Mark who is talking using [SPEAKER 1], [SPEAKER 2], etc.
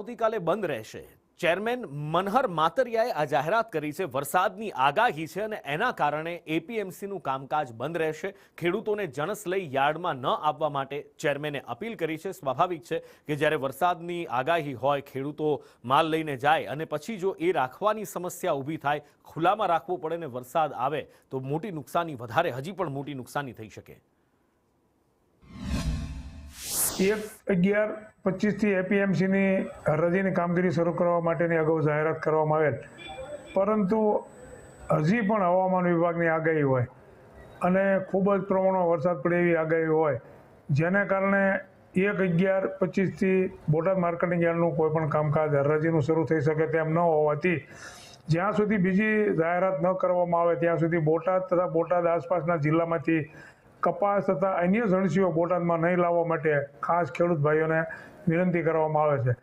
[SPEAKER 1] આવતીકાલે બંધ રહેશે। ચેરમેન મનહર માતરિયાએ આ જાહેરાત કરી છે। વરસાદની આગાહી છે અને એના કારણે એપીએમસીનું કામકાજ બંધ રહેશે। ખેડૂતોને જણસ લઈ યાર્ડમાં ન આવવા માટે ચેરમેને અપીલ કરી છે। સ્વાભાવિક છે કે જ્યારે વરસાદની આગાહી હોય, ખેડૂતો માલ લઈને જાય અને પછી જો એ રાખવાની સમસ્યા ઊભી થાય, ખુલ્લામાં રાખવું પડે ને વરસાદ આવે તો મોટી નુકસાની, હજી પણ મોટી નુકસાની થઈ શકે।
[SPEAKER 2] 1/11/25થી એપીએમસીની હરાજીની કામગીરી શરૂ કરવા માટેની અગાઉ જાહેરાત કરવામાં આવેલ, પરંતુ હજી પણ હવામાન વિભાગની આગાહી હોય અને ખૂબ જ પ્રમાણમાં વરસાદ પડે એવી આગાહી હોય, જેને કારણે 1/11/25થી બોટાદ માર્કેટિંગ યાર્ડનું કોઈ પણ કામકાજ હરાજીનું શરૂ થઈ શકે તેમ ન હોવાથી જ્યાં સુધી બીજી જાહેરાત ન કરવામાં આવે ત્યાં સુધી બોટાદ તથા બોટાદ આસપાસના જિલ્લામાંથી કપાસ તથા અન્ય જણસીઓ બોટાદમાં નહીં લાવવા માટે ખાસ ખેડૂત ભાઈઓને વિનંતી કરવામાં આવે છે।